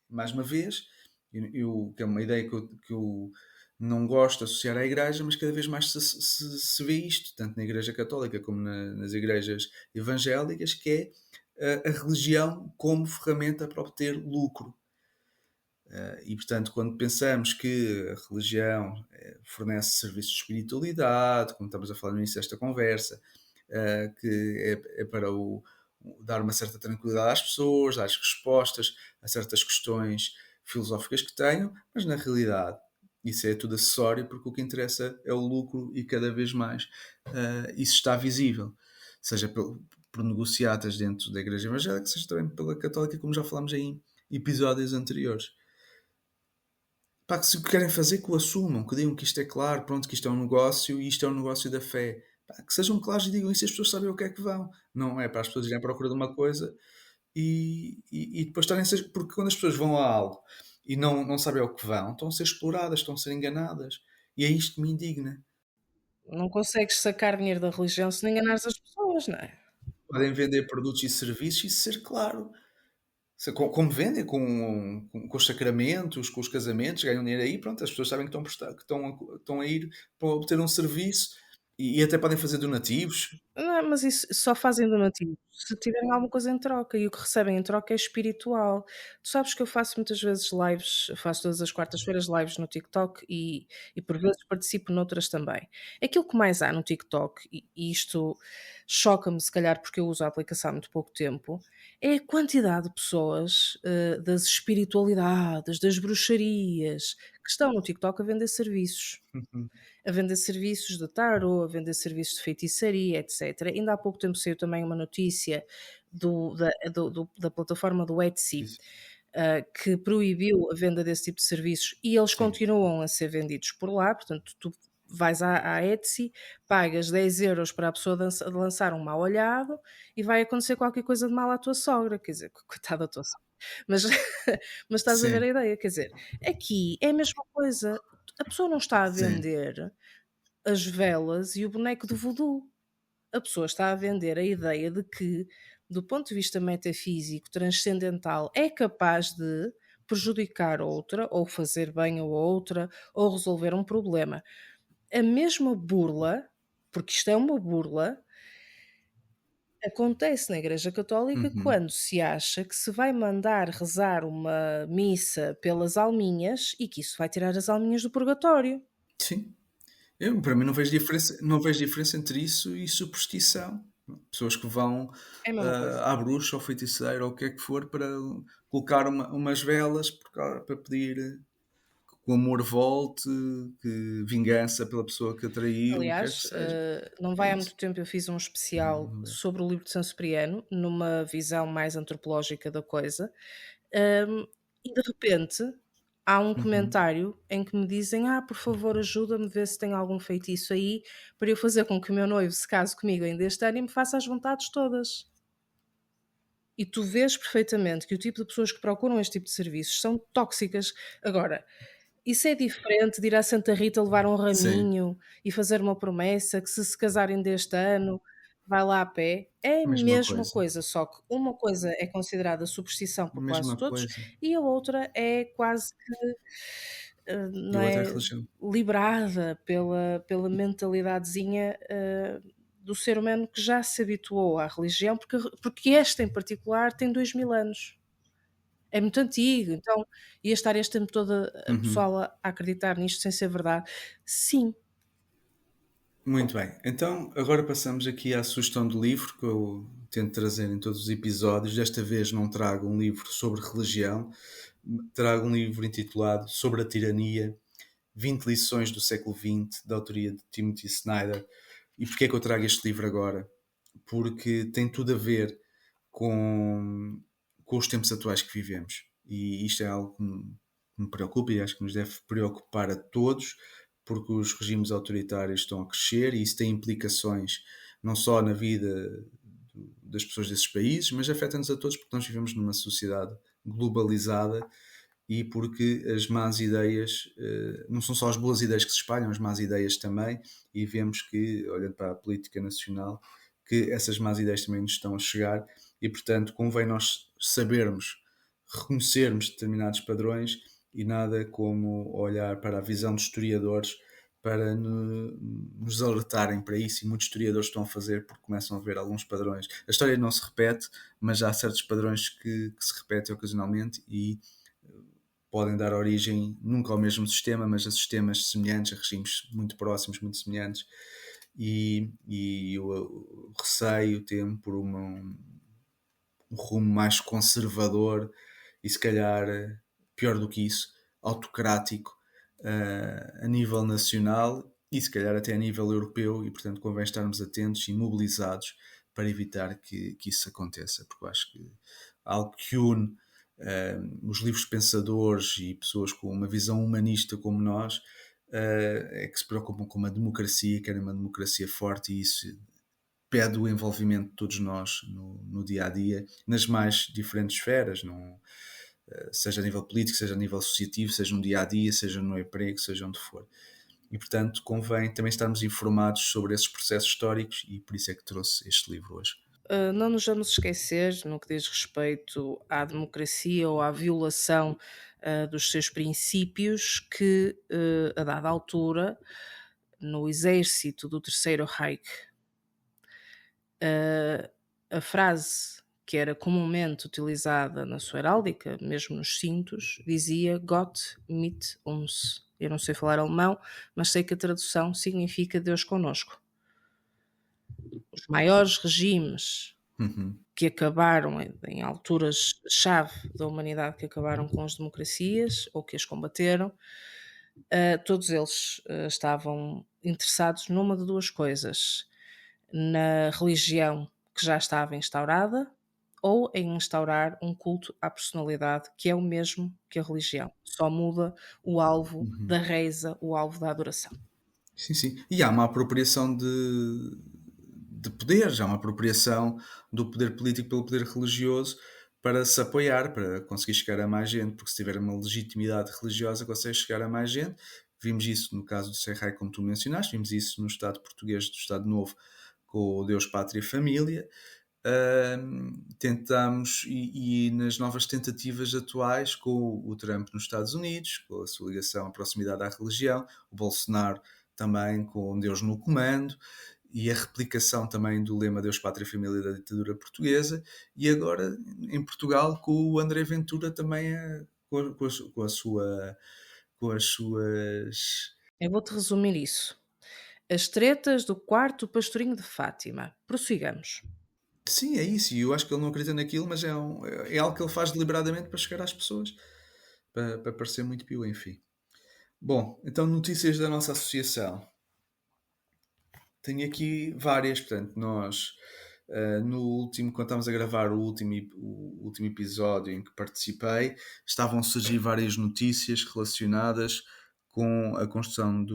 mais uma vez, que é uma ideia que eu não gosto de associar à Igreja, mas cada vez mais se vê isto, tanto na Igreja Católica como nas igrejas evangélicas, que é a religião como ferramenta para obter lucro. E, portanto, quando pensamos que a religião fornece serviços de espiritualidade, como estamos a falar no início desta conversa, que é para dar uma certa tranquilidade às pessoas, dar respostas a certas questões filosóficas que tenham, mas na realidade isso é tudo acessório, porque o que interessa é o lucro e cada vez mais isso está visível, seja por negociatas dentro da Igreja Evangélica, seja também pela Católica, como já falámos aí em episódios anteriores. Pá, que se o querem fazer, que o assumam, que digam que isto é claro, pronto, que isto é um negócio e isto é um negócio da fé. Pá, que sejam claros e digam isso, as pessoas sabem o que é que vão. Não é para as pessoas irem à procura de uma coisa e depois estarem a ser. Porque quando as pessoas vão a algo e não sabem ao que vão, estão a ser exploradas, estão a ser enganadas. E é isto que me indigna. Não consegues sacar dinheiro da religião se não enganares as pessoas, não é? Podem vender produtos e serviços e ser claro. Como vendem com os sacramentos, com os casamentos, ganham dinheiro aí, pronto, as pessoas sabem que estão a ir para obter um serviço e até podem fazer donativos. Não, mas isso só fazem donativos se tiverem alguma coisa em troca e o que recebem em troca é espiritual. Tu sabes que eu faço muitas vezes lives, eu faço todas as quartas-feiras lives no TikTok e por vezes participo noutras também. Aquilo que mais há no TikTok, e isto choca-me se calhar porque eu uso a aplicação há muito pouco tempo, é a quantidade de pessoas das espiritualidades, das bruxarias, que estão no TikTok a vender serviços. Uhum. A vender serviços de tarot, a vender serviços de feitiçaria, etc. Ainda há pouco tempo saiu também uma notícia da plataforma do Etsy, Isso. que proibiu a venda desse tipo de serviços e eles Sim, continuam a ser vendidos por lá, portanto tu vais à Etsy, pagas 10 € para a pessoa lançar um mal olhado e vai acontecer qualquer coisa de mal à tua sogra, quer dizer, coitada da tua sogra, mas, mas estás a ver sim, a ideia, quer dizer, aqui é a mesma coisa, a pessoa não está a sim. vender as velas e o boneco de voodoo. A pessoa está a vender a ideia de que, do ponto de vista metafísico, transcendental, é capaz de prejudicar outra, ou fazer bem a outra, ou resolver um problema. A mesma burla, porque isto é uma burla, acontece na Igreja Católica Uhum. quando se acha que se vai mandar rezar uma missa pelas alminhas e que isso vai tirar as alminhas do purgatório. Sim. Eu, para mim, não vejo diferença entre isso e superstição. Pessoas que vão É a mesma coisa. à bruxa ou feiticeiro ou o que é que for para colocar umas velas para pedir que o amor volte, que vingança pela pessoa que atraiu, o que quer que Aliás, seja. não É vai há isso. muito tempo eu fiz um Não, especial não vejo. sobre o livro de São Cipriano, numa visão mais antropológica da coisa, hum, E de repente, há um Uhum. comentário em que me dizem: "Ah, por favor, ajuda-me a ver se tem algum feitiço aí, para eu fazer com que o meu noivo se case comigo ainda este ano e me faça as vontades todas". E tu vês perfeitamente que o tipo de pessoas que procuram este tipo de serviços são tóxicas. Agora, isso é diferente de ir à Santa Rita levar um Sim, raminho e fazer uma promessa que se casarem deste ano, vai lá a pé. É a mesma mesma coisa. coisa, só que uma coisa é considerada superstição por quase Mesma todos coisa. e a outra é quase que, E não a outra é é, religião. liberada pela mentalidadezinha, do ser humano que já se habituou à religião, porque esta em particular tem 2000 anos. É muito antigo, então ia estar este tempo todo a Uhum. pessoal a acreditar nisto sem ser verdade? Sim, Muito bem. Então, agora passamos aqui à sugestão de livro que eu tento trazer em todos os episódios. Desta vez não trago um livro sobre religião, trago um livro intitulado Sobre a Tirania, 20 lições do século XX, da autoria de Timothy Snyder. E porquê é que eu trago este livro agora? Porque tem tudo a ver com os tempos atuais que vivemos. E isto é algo que me preocupa e acho que nos deve preocupar a todos, porque os regimes autoritários estão a crescer e isso tem implicações não só na vida das pessoas desses países, mas afeta-nos a todos porque nós vivemos numa sociedade globalizada e porque as más ideias, não são só as boas ideias que se espalham, as más ideias também, e vemos que, olhando para a política nacional, que essas más ideias também nos estão a chegar e, portanto, convém nós sabermos reconhecermos determinados padrões e nada como olhar para a visão dos historiadores para nos alertarem para isso e muitos historiadores estão a fazer porque começam a ver alguns padrões. A história não se repete, mas há certos padrões que se repetem ocasionalmente e podem dar origem nunca ao mesmo sistema, mas a sistemas semelhantes, a regimes muito próximos, muito semelhantes, e o receio, temo por um rumo mais conservador e se calhar pior do que isso, autocrático a nível nacional e se calhar até a nível europeu e portanto convém estarmos atentos e mobilizados para evitar que isso aconteça, porque eu acho que algo que une os livros pensadores e pessoas com uma visão humanista como nós é que se preocupam com uma democracia, querem uma democracia forte e isso pede o envolvimento de todos nós no dia a dia, nas mais diferentes esferas, não, seja a nível político, seja a nível associativo, seja no dia a dia, seja no emprego, seja onde for. E portanto convém também estarmos informados sobre esses processos históricos e por isso é que trouxe este livro hoje. não nos vamos esquecer, no que diz respeito à democracia ou à violação, dos seus princípios, que, a dada altura, no exército do Terceiro Reich, ah, a frase que era comumente utilizada na sua heráldica, mesmo nos cintos, dizia Gott mit uns. Eu não sei falar alemão, mas sei que a tradução significa Deus conosco. Os maiores regimes Uhum, que acabaram em alturas-chave da humanidade, que acabaram com as democracias ou que as combateram, todos eles estavam interessados numa de duas coisas: na religião que já estava instaurada ou em instaurar um culto à personalidade que é o mesmo que a religião, só muda o alvo uhum. da reza, o alvo da adoração. Sim, sim. E há uma apropriação de poder, já há uma apropriação do poder político pelo poder religioso para se apoiar, para conseguir chegar a mais gente, porque se tiver uma legitimidade religiosa consegue chegar a mais gente. Vimos isso no caso do Serrai, como tu mencionaste, vimos isso no Estado português do Estado Novo com o Deus, Pátria e Família. Tentamos, e nas novas tentativas atuais, com o Trump nos Estados Unidos, com a sua ligação, a proximidade à religião, o Bolsonaro também com Deus no comando, e a replicação também do lema Deus, Pátria e Família da ditadura portuguesa, e agora em Portugal com o André Ventura também com as suas. Eu vou-te resumir isso. As tretas do quarto pastorinho de Fátima. Prossigamos. Sim, é isso, e eu acho que ele não acredita naquilo, mas é algo que ele faz deliberadamente para chegar às pessoas, para parecer muito pio, enfim. Bom, então notícias da nossa associação. Tenho aqui várias, portanto, nós No último, quando estávamos a gravar o último episódio em que participei, estavam a surgir várias notícias relacionadas com a construção de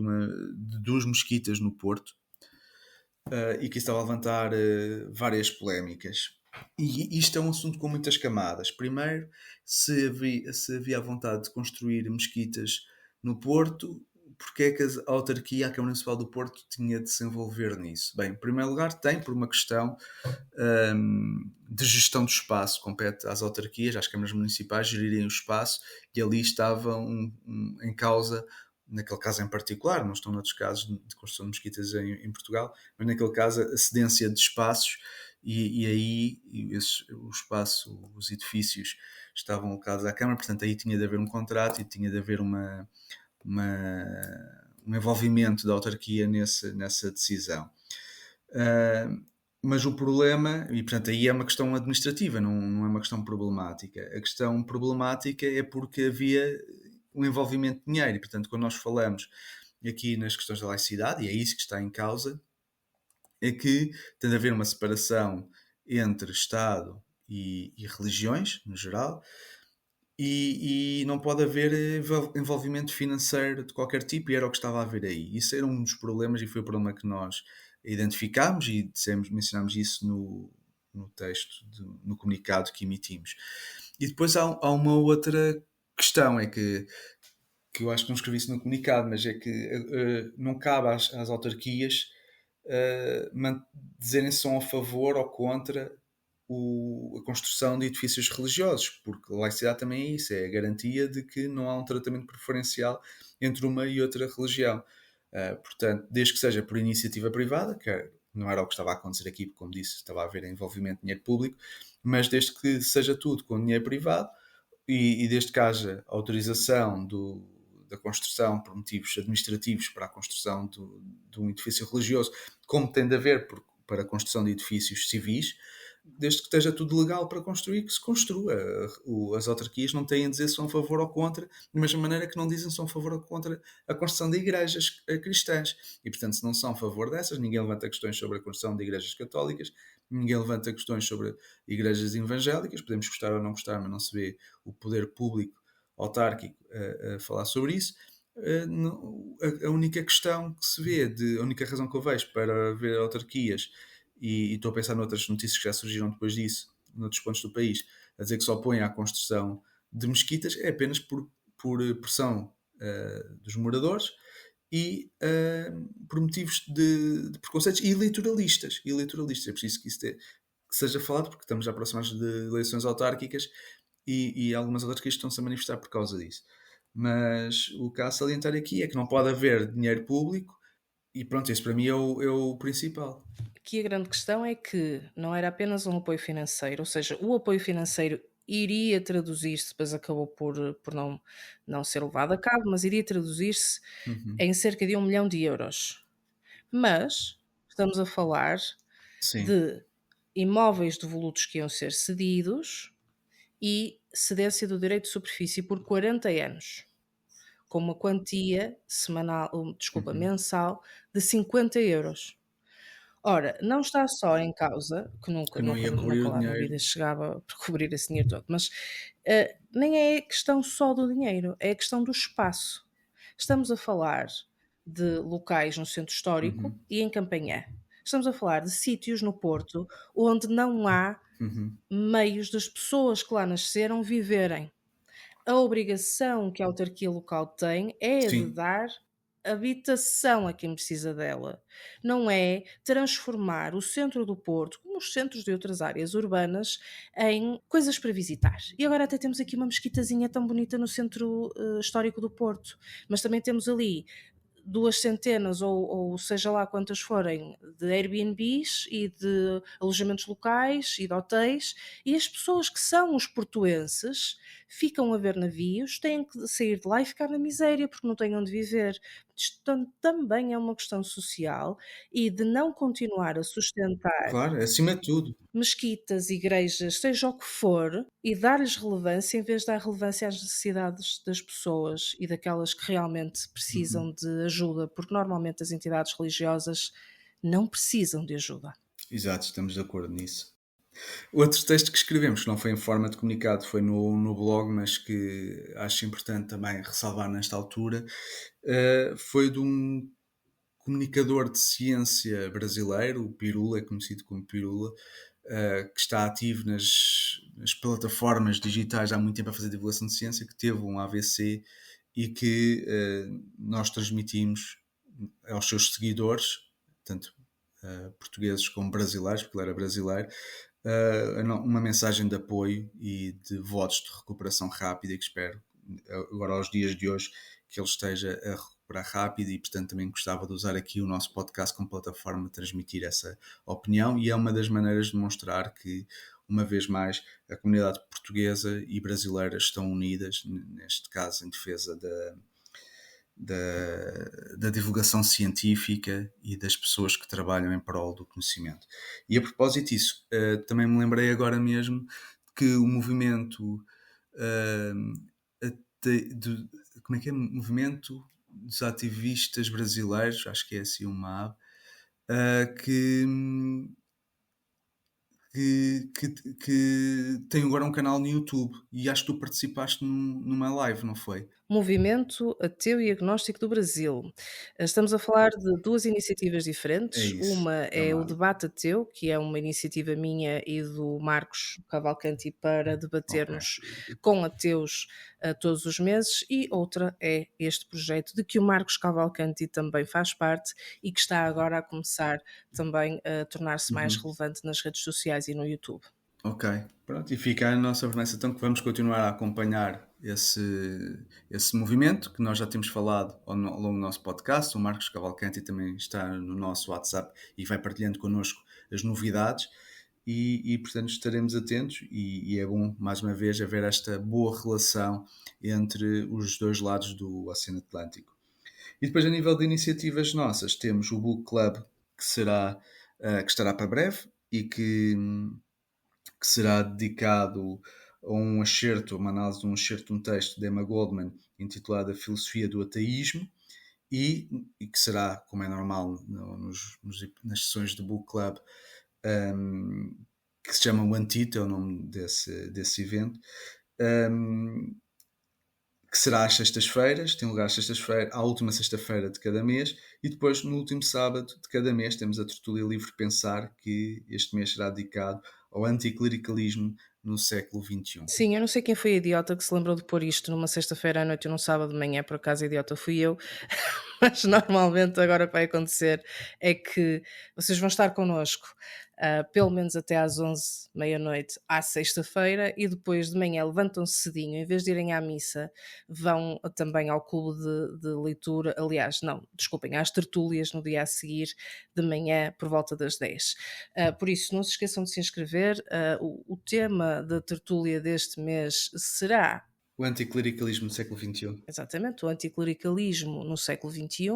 duas mesquitas no Porto, e que estava a levantar várias polémicas. E isto é um assunto com muitas camadas. Primeiro, se havia a vontade de construir mesquitas no Porto, porque é que a autarquia, a Câmara Municipal do Porto, tinha de se envolver nisso? Bem, em primeiro lugar, tem por uma questão de gestão do espaço, compete às autarquias, às câmaras municipais, gerirem o espaço, e ali estava em causa, naquele caso em particular, não estão noutros casos de construção de mesquitas em Portugal, mas naquele caso a cedência de espaços, e aí o espaço, os edifícios estavam alocados à Câmara, portanto aí tinha de haver um contrato e tinha de haver um envolvimento da autarquia nessa decisão. Mas o problema, e portanto aí é uma questão administrativa, não é uma questão problemática. A questão problemática é porque havia um envolvimento de dinheiro, e portanto quando nós falamos aqui nas questões da laicidade, e é isso que está em causa, é que tem de haver uma separação entre Estado e religiões, no geral, e não pode haver envolvimento financeiro de qualquer tipo, e era o que estava a haver aí. Isso era um dos problemas, e foi o problema que nós identificámos e mencionámos isso no texto, no comunicado que emitimos. E depois há uma outra questão, é que eu acho que não escrevi isso no comunicado, mas é que não cabe às autarquias dizerem se são a favor ou contra a construção de edifícios religiosos, porque a laicidade também é isso, é a garantia de que não há um tratamento preferencial entre uma e outra religião. Portanto, desde que seja por iniciativa privada, que não era o que estava a acontecer aqui, porque, como disse, estava a haver envolvimento de dinheiro público, mas desde que seja tudo com dinheiro privado, e desde que haja autorização da construção por motivos administrativos para a construção de um edifício religioso, como tem de haver para a construção de edifícios civis, desde que esteja tudo legal para construir, que se construa. As autarquias não têm a dizer se são a favor ou contra, da mesma maneira que não dizem se são a favor ou contra a construção de igrejas cristãs. E, portanto, se não são a favor dessas, ninguém levanta questões sobre a construção de igrejas católicas, ninguém levanta questões sobre igrejas evangélicas, podemos gostar ou não gostar, mas não se vê o poder público autárquico a falar sobre isso. A única questão que se vê, a única razão que eu vejo para ver autarquias, e estou a pensar noutras notícias que já surgiram depois disso, noutros pontos do país, a dizer que se opõem à construção de mesquitas, é apenas por pressão dos moradores e por motivos de preconceitos e eleitoralistas. É preciso que que seja falado, porque estamos já próximos de eleições autárquicas e algumas autarquias estão-se a manifestar por causa disso. Mas o que há a salientar aqui é que não pode haver dinheiro público, e pronto, isso para mim é o principal. Aqui a grande questão é que não era apenas um apoio financeiro, ou seja, o apoio financeiro iria traduzir-se, depois acabou por não ser levado a cabo, mas iria traduzir-se em cerca de 1 milhão de euros. Mas estamos a falar Sim. de imóveis devolutos que iam ser cedidos e cedência do direito de superfície por 40 anos, com uma quantia mensal de 50 euros. Ora, não está só em causa, que Que não ia cobrir o nunca lá na dinheiro. vida chegava para cobrir esse dinheiro todo, mas nem é questão só do dinheiro, é a questão do espaço. Estamos a falar de locais no centro histórico Uhum. e em Campanhã. Estamos a falar de sítios no Porto onde não há Uhum. meios das pessoas que lá nasceram viverem. A obrigação que a autarquia local tem é a de Sim, dar habitação a quem precisa dela. Não é transformar o centro do Porto, como os centros de outras áreas urbanas, em coisas para visitar. E agora até temos aqui uma mesquitazinha tão bonita no centro histórico do Porto, mas também temos ali 2 centenas ou seja lá quantas forem de Airbnbs e de alojamentos locais e de hotéis, e as pessoas que são os portuenses ficam a ver navios, têm que sair de lá e ficar na miséria porque não têm onde viver. Isto também é uma questão social e de não continuar a sustentar claro, é acima de tudo. mesquitas, igrejas, seja o que for, e dar-lhes relevância em vez de dar relevância às necessidades das pessoas e daquelas que realmente Uhum. precisam de ajuda, porque normalmente as entidades religiosas não precisam de ajuda. Exato, estamos de acordo nisso. Outro texto que escrevemos, que não foi em forma de comunicado, foi no blog, mas que acho importante também ressalvar nesta altura, foi de um comunicador de ciência brasileiro, o Pirula, é conhecido como Pirula, que está ativo nas plataformas digitais há muito tempo a fazer divulgação de ciência, que teve um AVC e que nós transmitimos aos seus seguidores, tanto portugueses como brasileiros, porque ele era brasileiro, uma mensagem de apoio e de votos de recuperação rápida e que espero, agora aos dias de hoje, que ele esteja a recuperar rápido e, portanto, também gostava de usar aqui o nosso podcast como plataforma de transmitir essa opinião e é uma das maneiras de mostrar que, uma vez mais, a comunidade portuguesa e brasileira estão unidas, neste caso em defesa da divulgação científica e das pessoas que trabalham em prol do conhecimento. E a propósito disso, também me lembrei agora mesmo que o movimento como é que é? Movimento dos ativistas brasileiros, acho que é assim o MAB, que, que tem agora um canal no YouTube e acho que tu participaste numa live, não foi? Movimento Ateu e Agnóstico do Brasil. Estamos a falar de 2 iniciativas É diferentes. isso, Uma é o é o MAB. Debate Ateu, que é uma iniciativa minha e do Marcos Cavalcanti para Ok. debatermos com ateus, todos os meses, e outra é este projeto de que o Marcos Cavalcanti também faz parte e que está agora a começar também a tornar-se mais Uhum. relevante nas redes sociais e no YouTube. Ok, pronto, e fica a nossa promessa então que vamos continuar a acompanhar esse movimento que nós já temos falado ao longo do nosso podcast. O Marcos Cavalcanti também está no nosso WhatsApp e vai partilhando connosco as novidades portanto estaremos atentos e é bom mais uma vez haver esta boa relação entre os dois lados do Oceano Atlântico. E depois a nível de iniciativas nossas temos o Book Club que estará para breve e que será dedicado a um excerto, uma análise de um excerto de um texto de Emma Goldman intitulado A Filosofia do Ateísmo e que será, como é normal nas sessões do Book Club, que se chama o Antito, é o nome desse evento, um, que será às sextas-feiras, tem lugar às sextas-feiras, à última sexta-feira de cada mês, e depois, no último sábado de cada mês, temos a Tertúlia Livre Pensar, que este mês será dedicado ao anticlericalismo no século XXI. Sim, eu não sei quem foi a idiota que se lembrou de pôr isto numa sexta-feira à noite e num sábado de manhã, por acaso a idiota fui eu, mas normalmente agora o que vai acontecer é que vocês vão estar connosco, pelo menos até às 11, meia-noite, à sexta-feira, e depois de manhã levantam-se cedinho, em vez de irem à missa, vão também ao clube de leitura, aliás, não, desculpem, às tertúlias no dia a seguir, de manhã, por volta das 10. Por isso, não se esqueçam de se inscrever. O tema da tertúlia deste mês será O anticlericalismo no século XXI. exatamente o anticlericalismo no século XXI,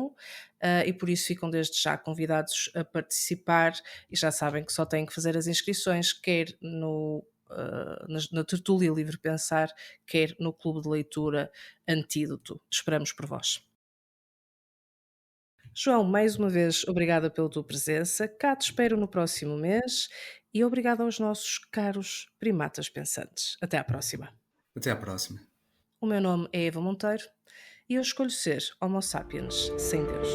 e por isso ficam desde já convidados a participar e já sabem que só têm que fazer as inscrições, quer na Tertúlia Livre Pensar, quer no Clube de Leitura Antídoto. Esperamos por vós. João, mais uma vez, obrigada pela tua presença. Cá te espero no próximo mês e obrigada aos nossos caros primatas pensantes. Até à próxima. Até à próxima. O meu nome é Eva Monteiro e eu escolho ser Homo sapiens sem Deus.